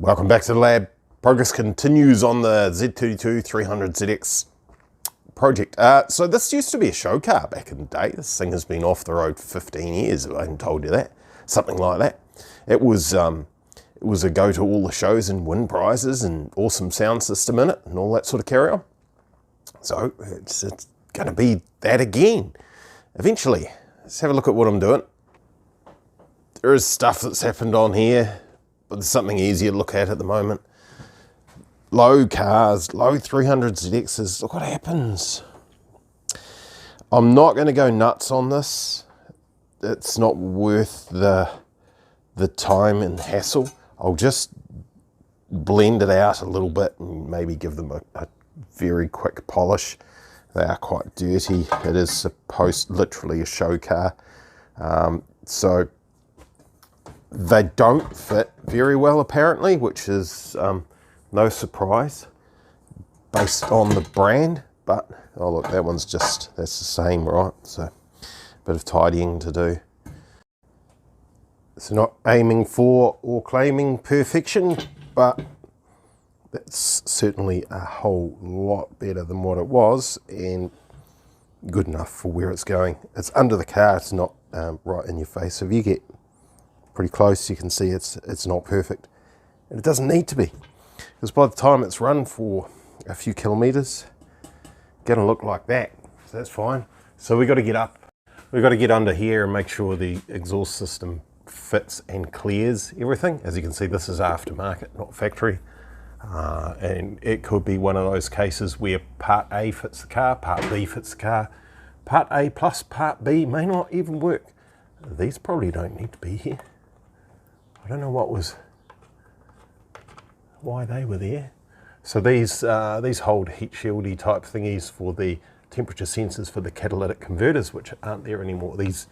Welcome back to the lab. Progress continues on the Z32 300ZX project. So this used to be a show car back in the day. This thing has been off the road for 15 years, if I hadn't told you that. Something like that. It was a go to all the shows and win prizes and awesome sound system in it and all that sort of carry on. So it's going to be that again, eventually. Let's have a look at what I'm doing. There is stuff that's happened on here, but there's something easier to look at the moment. Low cars, low 300ZXs, look what happens. I'm not going to go nuts on this. It's not worth the time and hassle. I'll just blend it out a little bit and maybe give them a very quick polish. They are quite dirty. It is literally a show car. So they don't fit very well apparently, which is no surprise based on the brand. But oh look, that one's that's the same, right? So a bit of tidying to do. It's not aiming for or claiming perfection, but it's certainly a whole lot better than what it was and good enough for where it's going. It's under the car, it's not right in your face. So if you get pretty close, you can see it's not perfect, and it doesn't need to be, because by the time it's run for a few kilometers, it's gonna look like that. So that's fine. So we got to get up, we got to get under here and make sure the exhaust system fits and clears everything. As you can see, this is aftermarket, not factory, and it could be one of those cases where part A fits the car, part B fits the car, part A plus part B may not even work. These probably don't need to be here. I don't know why they were there. So these hold heat shieldy type thingies for the temperature sensors for the catalytic converters, which aren't there anymore. These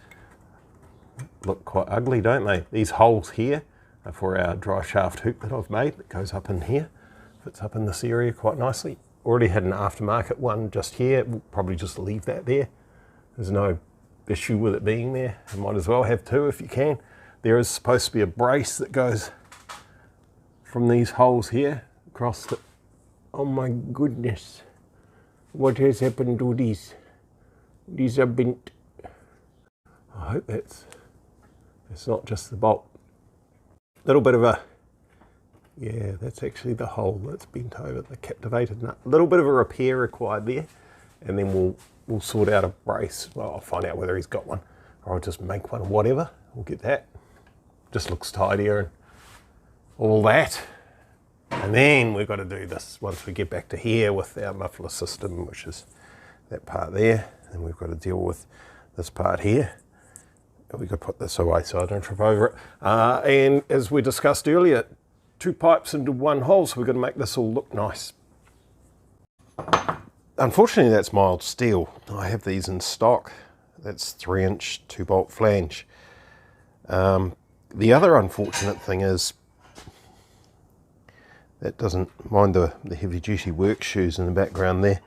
look quite ugly, don't they? These holes here are for our dry shaft hoop that I've made that goes up in here, fits up in this area quite nicely. Already had an aftermarket one just here. We'll probably just leave that there. There's no issue with it being there. You might as well have two if you can. There is supposed to be a brace that goes from these holes here across the... Oh my goodness. What has happened to these? These are bent. I hope it's not just the bolt. Little bit of a... Yeah, that's actually the hole that's bent over, the captivated nut. A little bit of a repair required there, and then we'll sort out a brace. Well, I'll find out whether he's got one, or I'll just make one, whatever. We'll get that. Just looks tidier and all that. And then we've got to do this once we get back to here with our muffler system, which is that part there. And we've got to deal with this part here. We've got to put this away so I don't trip over it. And as we discussed earlier, 2 pipes into 1 hole, so we've got to make this all look nice. Unfortunately, that's mild steel. I have these in stock. That's 3-inch 2-bolt flange. The other unfortunate thing is that doesn't mind the heavy duty work shoes in the background there.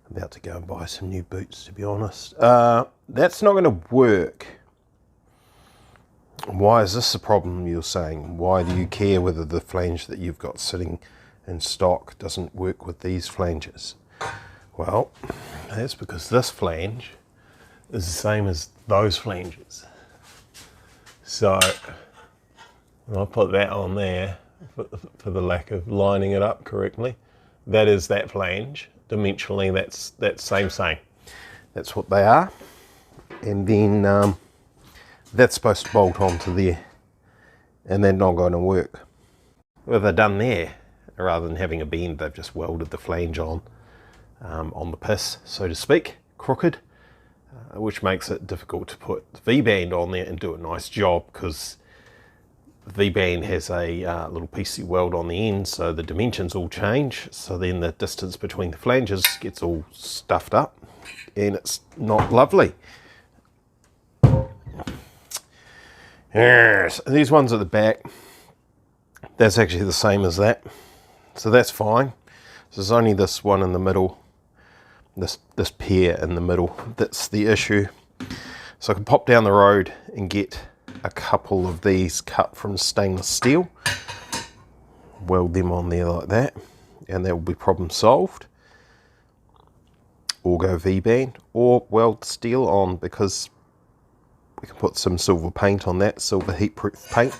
I'm about to go and buy some new boots, to be honest. That's not going to work. Why is this a problem, you're saying? Why do you care whether the flange that you've got sitting in stock doesn't work with these flanges? Well, that's because this flange is the same as those flanges. So I'll put that on there for the lack of lining it up correctly. That is that flange. Dimensionally, that's same. That's what they are. And then that's supposed to bolt onto there, and they're not going to work. What they've done there, rather than having a bend, they've just welded the flange on the piss, so to speak, crooked, which makes it difficult to put the V-band on there and do a nice job, because the V-band has a little PC weld on the end, so the dimensions all change, so then the distance between the flanges gets all stuffed up, and it's not lovely. Yes, these ones at the back, that's actually the same as that, so that's fine. So there's only this one in the middle, this pair in the middle, that's the issue. So I can pop down the road and get a couple of these cut from stainless steel. weld them on there like that, and that will be problem solved. Or go V-band, or weld steel on, because we can put some silver paint on that, silver heat-proof paint,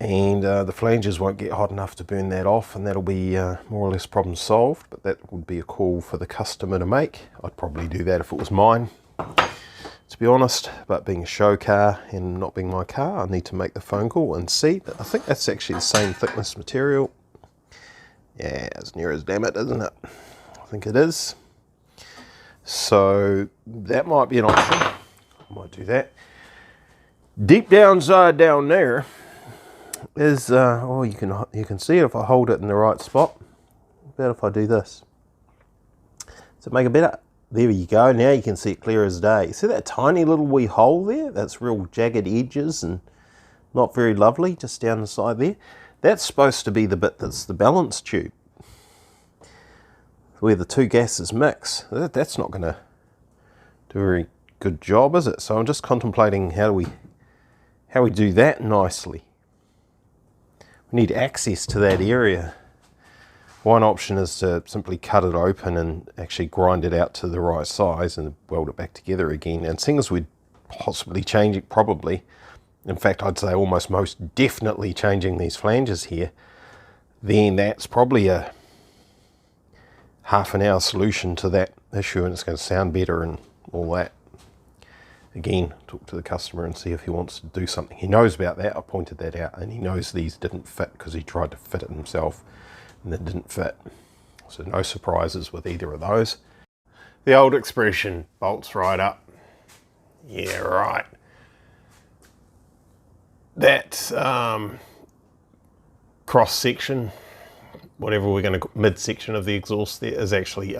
and the flanges won't get hot enough to burn that off, and that'll be more or less problem solved. But that would be a call for the customer to make. I'd probably do that if it was mine, to be honest, but being a show car and not being my car, I need to make the phone call and see. But I think that's actually the same thickness material. Yeah, as near as damn it, isn't it? I think it is. So that might be an option. I might do that. Deep downside down there is, oh, you can see it if I hold it in the right spot. What about if I do this? Does it make it better? There you go. Now you can see it clear as day. See that tiny little wee hole there? That's real jagged edges and not very lovely, just down the side there. That's supposed to be the bit that's the balance tube, where the two gases mix. That's not going to do a very good job, is it? So I'm just contemplating how we do that nicely. We need access to that area. One option is to simply cut it open and actually grind it out to the right size and weld it back together again. And seeing as we'd possibly change it, probably, in fact I'd say almost most definitely changing these flanges here, then that's probably a half an hour solution to that issue, and it's going to sound better and all that. Again, talk to the customer and see if he wants to do something. He knows about that, I pointed that out, and he knows these didn't fit because he tried to fit it himself and it didn't fit. So no surprises with either of those. The old expression, bolts right up. Yeah, right. That cross section, whatever we're going to, midsection of the exhaust there, is actually,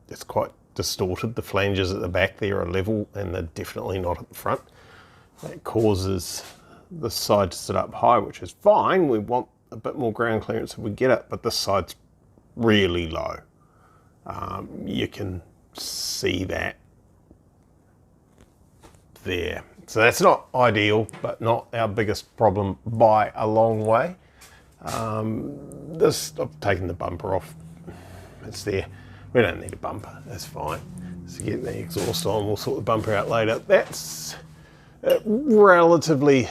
it's quite distorted. The flanges at the back there are level and they're definitely not at the front. That causes this side to sit up high, which is fine. We want a bit more ground clearance if we get it, but this side's really low. You can see that there. So that's not ideal, but not our biggest problem by a long way. I've taken the bumper off. It's there. We don't need a bumper, that's fine. So get the exhaust on, we'll sort the bumper out later. That's relatively,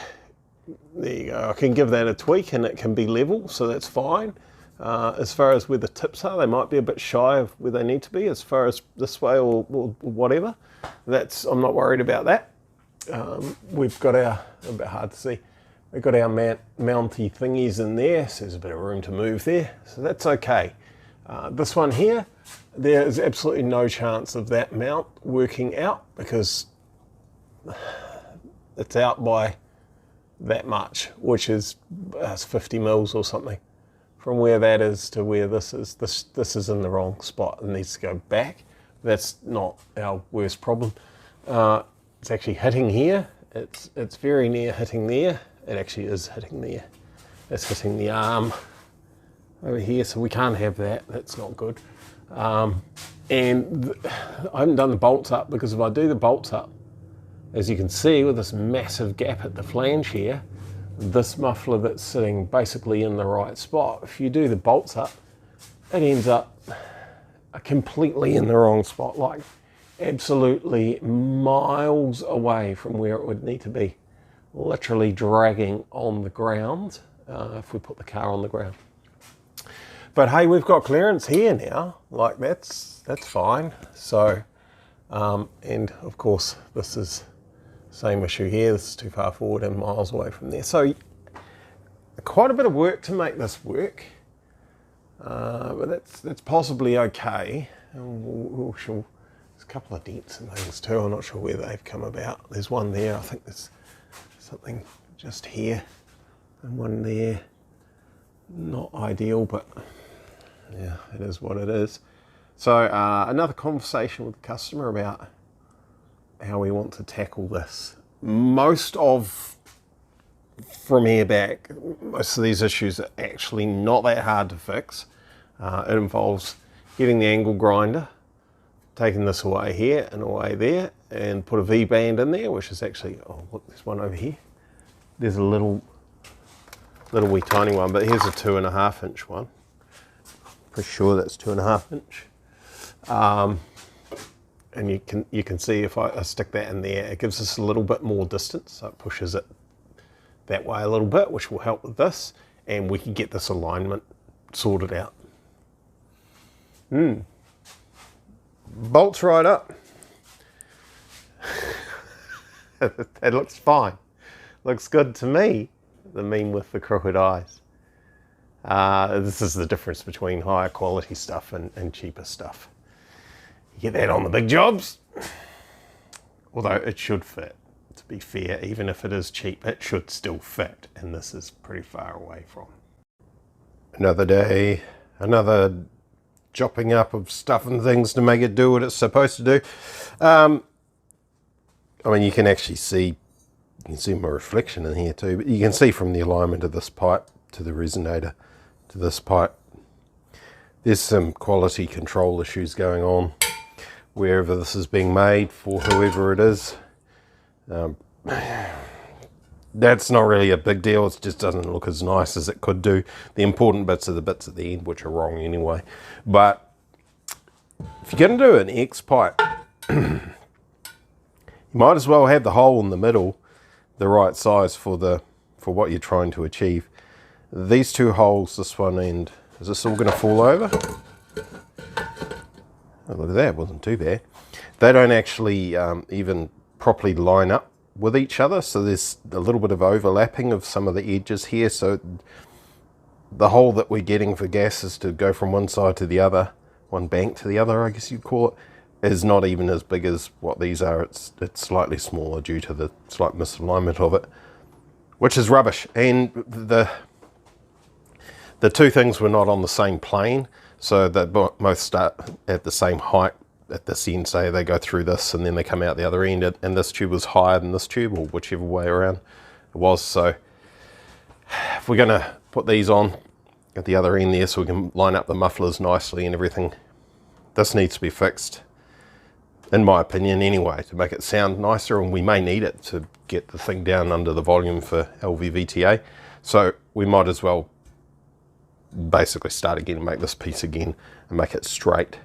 there you go. I can give that a tweak and it can be level, so that's fine. As far as where the tips are, they might be a bit shy of where they need to be, as far as this way or whatever. I'm not worried about that. We've got our, a bit hard to see, we've got our mounty thingies in there, so there's a bit of room to move there, so that's okay. This one here, there is absolutely no chance of that mount working out because it's out by that much, which is 50 mils or something. From where that is to where this is, this is in the wrong spot and needs to go back. That's not our worst problem. It's actually hitting here. It's very near hitting there. It actually is hitting there. It's hitting the arm over here, so we can't have that. That's not good. And I haven't done the bolts up because if I do the bolts up, as you can see with this massive gap at the flange here, this muffler that's sitting basically in the right spot, if you do the bolts up, it ends up completely in the wrong spot, like absolutely miles away from where it would need to be, literally dragging on the ground if we put the car on the ground. But hey, we've got clearance here now, like that's fine. So, and of course this is same issue here, this is too far forward and miles away from there. So quite a bit of work to make this work, but that's possibly okay. And there's a couple of dents and things too, I'm not sure where they've come about. There's one there, I think there's something just here, and one there. Not ideal, but yeah, it is what it is. So another conversation with the customer about how we want to tackle this. Most of, from here back, most of these issues are actually not that hard to fix. It involves getting the angle grinder, taking this away here and away there, and put a V-band in there, which is actually, oh look, there's one over here. There's a little little wee tiny one, but here's a 2.5 inch one. Pretty sure that's 2.5 inch. And you can see if I stick that in there, it gives us a little bit more distance, so it pushes it that way a little bit, which will help with this, and we can get this alignment sorted out. Bolts right up. That looks fine. Looks good to me. The meme with the crooked eyes. This is the difference between higher quality stuff and cheaper stuff. You get that on the big jobs, although it should fit. To be fair, even if it is cheap, it should still fit, and this is pretty far away from. Another day, another chopping up of stuff and things to make it do what it's supposed to do. I mean, you can actually see, my reflection in here too, but you can see from the alignment of this pipe to the resonator to this pipe, there's some quality control issues going on wherever this is being made for whoever it is. That's not really a big deal, it just doesn't look as nice as it could do. The important bits are the bits at the end, which are wrong anyway. But if you're going to do an X pipe, you might as well have the hole in the middle the right size for what you're trying to achieve. These two holes, this one end, is this all going to fall over? Oh, look at that, it wasn't too bad. They don't actually even properly line up with each other, so there's a little bit of overlapping of some of the edges here, so the hole that we're getting for gas is to go from one side to the other, one bank to the other, I guess you'd call it, is not even as big as what these are. It's slightly smaller due to the slight misalignment of it, which is rubbish. And the two things were not on the same plane, so they both start at the same height at this end. Say they go through this and then they come out the other end, and this tube was higher than this tube, or whichever way around it was. So if we're going to put these on at the other end there so we can line up the mufflers nicely and everything, this needs to be fixed, in my opinion anyway, to make it sound nicer, and we may need it to get the thing down under the volume for LVVTA. So we might as well basically start again and make this piece again and make it straight.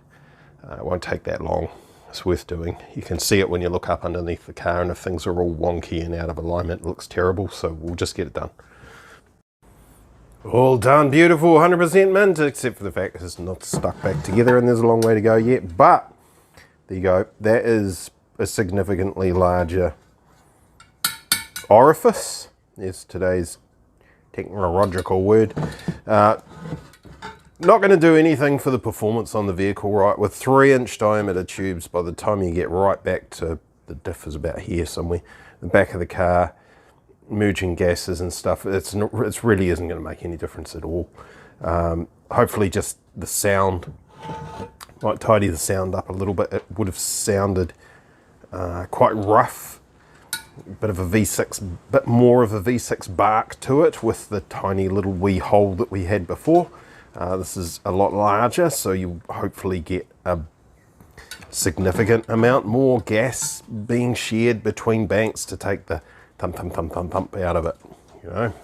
It won't take that long. It's worth doing. You can see it when you look up underneath the car, and if things are all wonky and out of alignment, it looks terrible, so we'll just get it done. All done, beautiful, 100% mint, except for the fact it's not stuck back together and there's a long way to go yet, but there you go. That is a significantly larger orifice. There's today's technological word. Not going to do anything for the performance on the vehicle, right? With 3-inch diameter tubes, by the time you get right back to the diff is about here somewhere, the back of the car, merging gases and stuff, it really isn't going to make any difference at all. Hopefully just the sound might tidy the sound up a little bit. It would have sounded quite rough, bit more of a V6 bark to it with the tiny little wee hole that we had before. This is a lot larger, so you hopefully get a significant amount more gas being shared between banks to take the thump out of it, you know,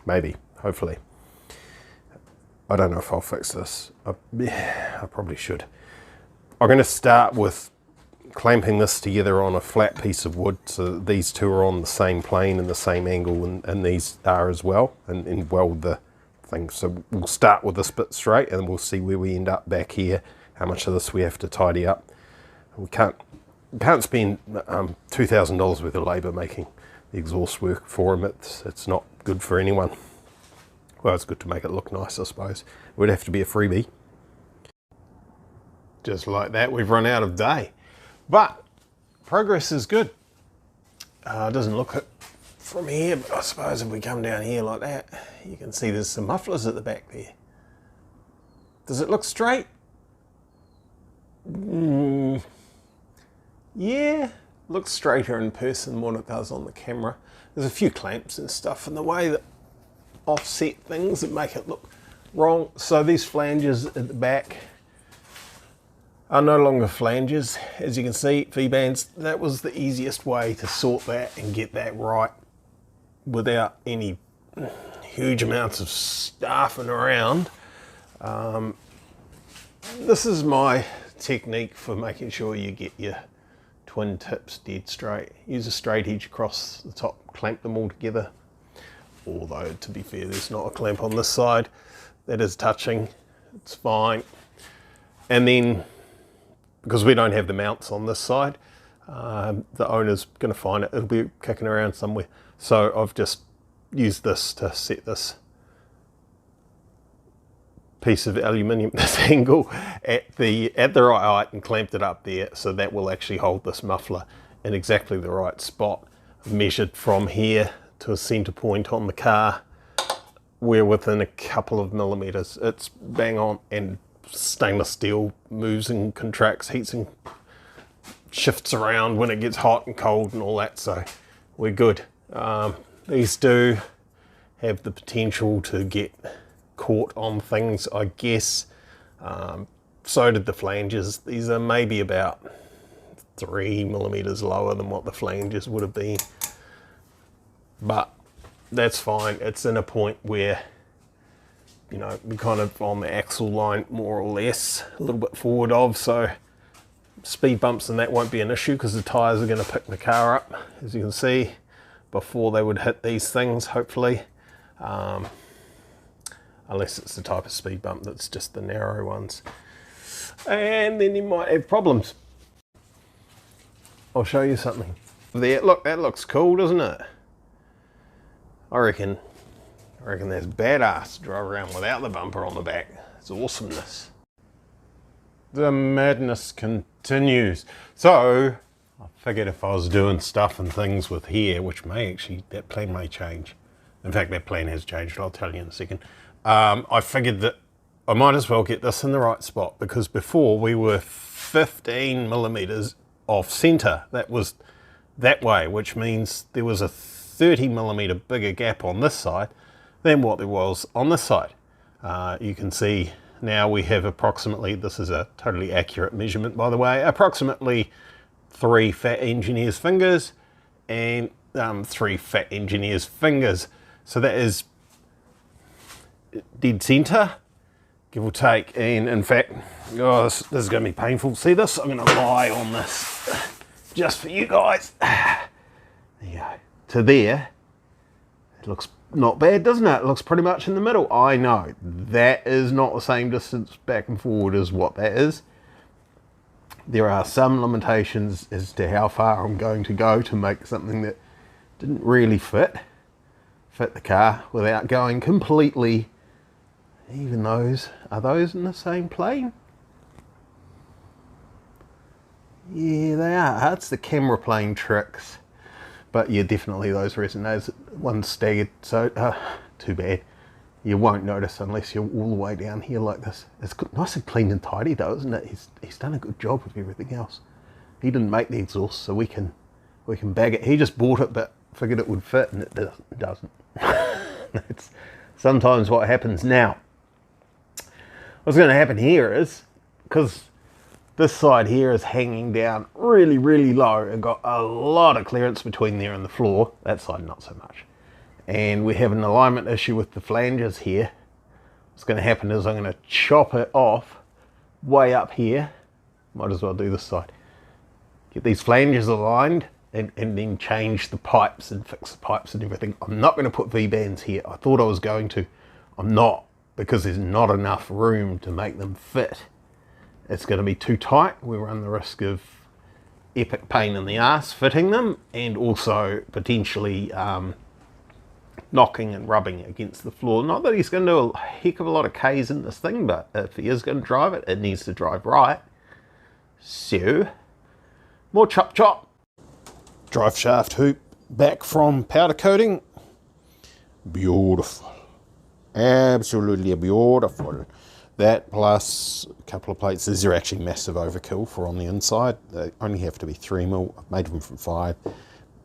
maybe, hopefully. I don't know if I'll fix this. I probably should. I'm going to start with clamping this together on a flat piece of wood, so these two are on the same plane and the same angle, and these are as well, and weld the thing. So we'll start with this bit straight, and we'll see where we end up back here, how much of this we have to tidy up. We can't spend $2,000 worth of labour making the exhaust work for them. It's not good for anyone. Well, it's good to make it look nice, I suppose. It would have to be a freebie. Just like that, we've run out of day. But progress is good. It doesn't look it from here, but I suppose if we come down here like that, you can see there's some mufflers at the back there. Does it look straight? Yeah, looks straighter in person than what it does on the camera. There's a few clamps and stuff in the way that offset things that make it look wrong. So these flanges at the back are no longer flanges. As you can see, V-bands, that was the easiest way to sort that and get that right without any huge amounts of staffing around. This is my technique for making sure you get your twin tips dead straight. Use a straight edge across the top, clamp them all together. Although, to be fair, there's not a clamp on this side. That is touching, it's fine. And then, because we don't have the mounts on this side, the owner's going to find it. It'll be kicking around somewhere. So I've just used this to set this piece of aluminium, this angle, at the right height and clamped it up there, so that will actually hold this muffler in exactly the right spot. I've measured from here to a center point on the car. We're within a couple of millimeters. It's bang on, and stainless steel moves and contracts, heats and shifts around when it gets hot and cold and all that, so we're good. These do have the potential to get caught on things, I guess. So did the flanges. These are maybe about 3 millimeters lower than what the flanges would have been, but that's fine. It's in a point where, you know, we're kind of on the axle line more or less, a little bit forward of, so speed bumps and that won't be an issue because the tires are going to pick the car up, as you can see, before they would hit these things, hopefully. Unless it's the type of speed bump that's just the narrow ones. And then you might have problems. I'll show you something. There, look, that looks cool, doesn't it? I reckon that's badass to drive around without the bumper on the back. It's awesomeness. The madness continues. So, I figured if I was doing stuff and things with here, which may actually, that plan may change. In fact, that plan has changed, I'll tell you in a second. I figured that I might as well get this in the right spot, because before we were 15 millimeters off center. That was that way, which means there was a 30 millimeter bigger gap on this side than what there was on this side. You can see now we have approximately, this is a totally accurate measurement by the way, approximately 3 fat engineer's fingers and 3 fat engineer's fingers. So that is dead center, give or take. And in fact, oh, this is going to be painful. See this? I'm going to lie on this just for you guys. There you go. To there, it looks not bad, doesn't it? It looks pretty much in the middle. I know that is not the same distance back and forward as what that is. There are some limitations as to how far I'm going to go to make something that didn't really fit the car without going completely. Even those, are those in the same plane? Yeah, they are. That's the camera plane tricks. But yeah, definitely those resonators, one's staggered, so too bad. You won't notice unless you're all the way down here like this. It's nice and clean and tidy though, isn't it? He's done a good job with everything else. He didn't make the exhaust, so we can bag it. He just bought it, but figured it would fit, and it doesn't. That's sometimes what happens. Now, what's going to happen here is, because this side here is hanging down really, really low and got a lot of clearance between there and the floor. That side not so much. And we have an alignment issue with the flanges here. What's going to happen is I'm going to chop it off way up here. Might as well do this side. Get these flanges aligned and then change the pipes and fix the pipes and everything. I'm not going to put V-bands here. I thought I was going to. I'm not, because there's not enough room to make them fit. It's going to be too tight. We run the risk of epic pain in the ass fitting them, and also potentially knocking and rubbing against the floor. Not that he's going to do a heck of a lot of K's in this thing, but if he is going to drive it, it needs to drive right. So, more chop chop. Drive shaft hoop back from powder coating. Beautiful. Absolutely beautiful. That plus a couple of plates. These are actually massive overkill for on the inside. They only have to be 3mm. I've made them from 5.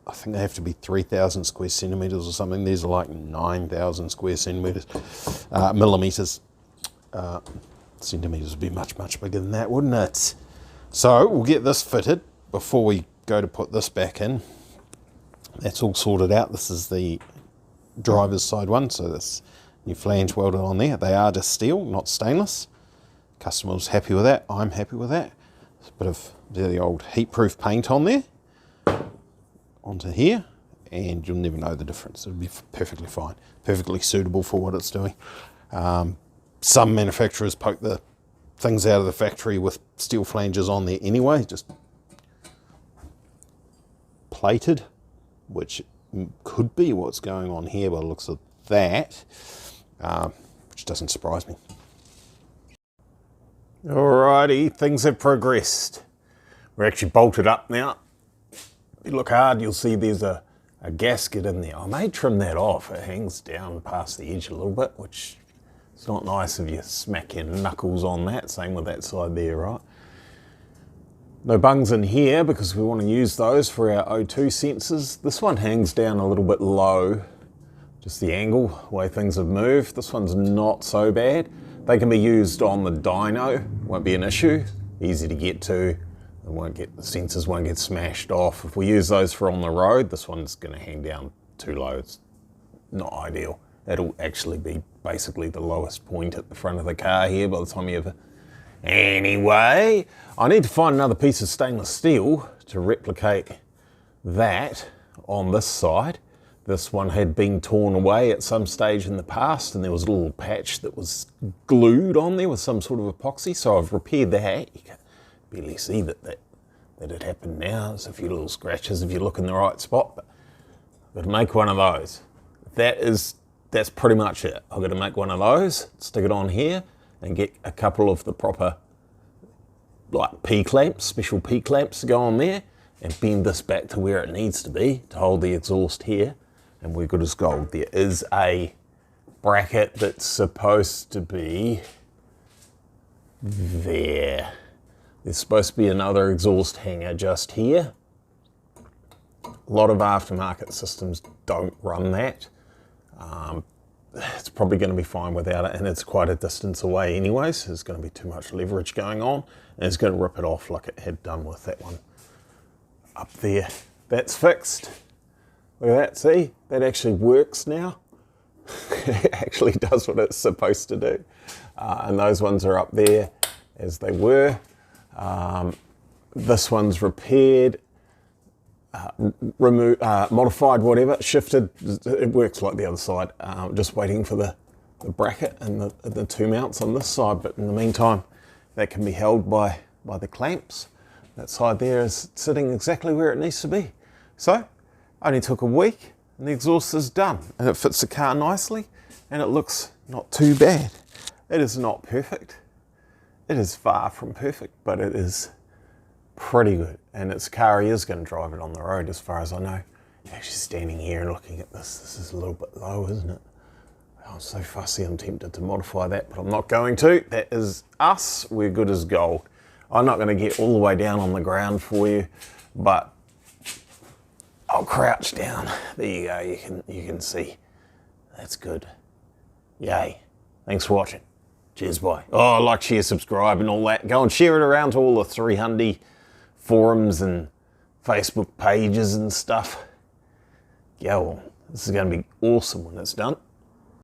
I think they have to be 3,000 square centimeters or something. These are like 9,000 square centimeters, millimeters. Centimeters would be much, much bigger than that, wouldn't it? So we'll get this fitted before we go to put this back in. That's all sorted out. This is the driver's side one, so this New flange welded on there. They are just steel, not stainless. Customer was happy with that. I'm happy with that. There's a bit of the old heat-proof paint on there, onto here, and you'll never know the difference. It'll be perfectly fine, perfectly suitable for what it's doing. Some manufacturers poke the things out of the factory with steel flanges on there anyway, just plated, which could be what's going on here by the looks of that, which doesn't surprise me. Alrighty, things have progressed. We're actually bolted up now. If you look hard, you'll see there's a gasket in there. I may trim that off. It hangs down past the edge a little bit, which is not nice if you smack your knuckles on that. Same with that side there, right? No bungs in here because we want to use those for our O2 sensors. This one hangs down a little bit low, just the angle, the way things have moved. This one's not so bad. They can be used on the dyno, won't be an issue, easy to get to. The sensors won't get smashed off. If we use those for on the road, this one's going to hang down too low. It's not ideal. It'll actually be basically the lowest point at the front of the car here by the time you ever... Anyway, I need to find another piece of stainless steel to replicate that on this side. This one had been torn away at some stage in the past, and there was a little patch that was glued on there with some sort of epoxy, so I've repaired that. You can barely see that it happened now. There's a few little scratches if you look in the right spot, but I've got to make one of those. That's pretty much it. I've got to make one of those, stick it on here, and get a couple of the proper like P-clamps, special P-clamps to go on there, and bend this back to where it needs to be to hold the exhaust here, and we're good as gold. There is a bracket that's supposed to be there. There's supposed to be another exhaust hanger just here. A lot of aftermarket systems don't run that. It's probably going to be fine without it, and it's quite a distance away anyway, so there's going to be too much leverage going on, and it's going to rip it off like it had done with that one up there. That's fixed. Look at that, see? That actually works now. It actually does what it's supposed to do. And those ones are up there as they were. This one's repaired, modified, whatever, shifted. It works like the other side. Just waiting for the bracket and the two mounts on this side, but in the meantime, that can be held by the clamps. That side there is sitting exactly where it needs to be. So, only took a week, and the exhaust is done, and it fits the car nicely, and it looks not too bad. It is not perfect. It is far from perfect, but it is pretty good, and its car is going to drive it on the road as far as I know. Actually standing here and looking at this is a little bit low, isn't it? I'm so fussy, I'm tempted to modify that, but I'm not going to. That is us, we're good as gold. I'm not going to get all the way down on the ground for you, but I'll crouch down. There you go, you can see. That's good. Yay. Thanks for watching. Cheers, bye. Oh, like, share, subscribe and all that. Go and share it around to all the 300 forums and Facebook pages and stuff. Yeah, well, this is going to be awesome when it's done.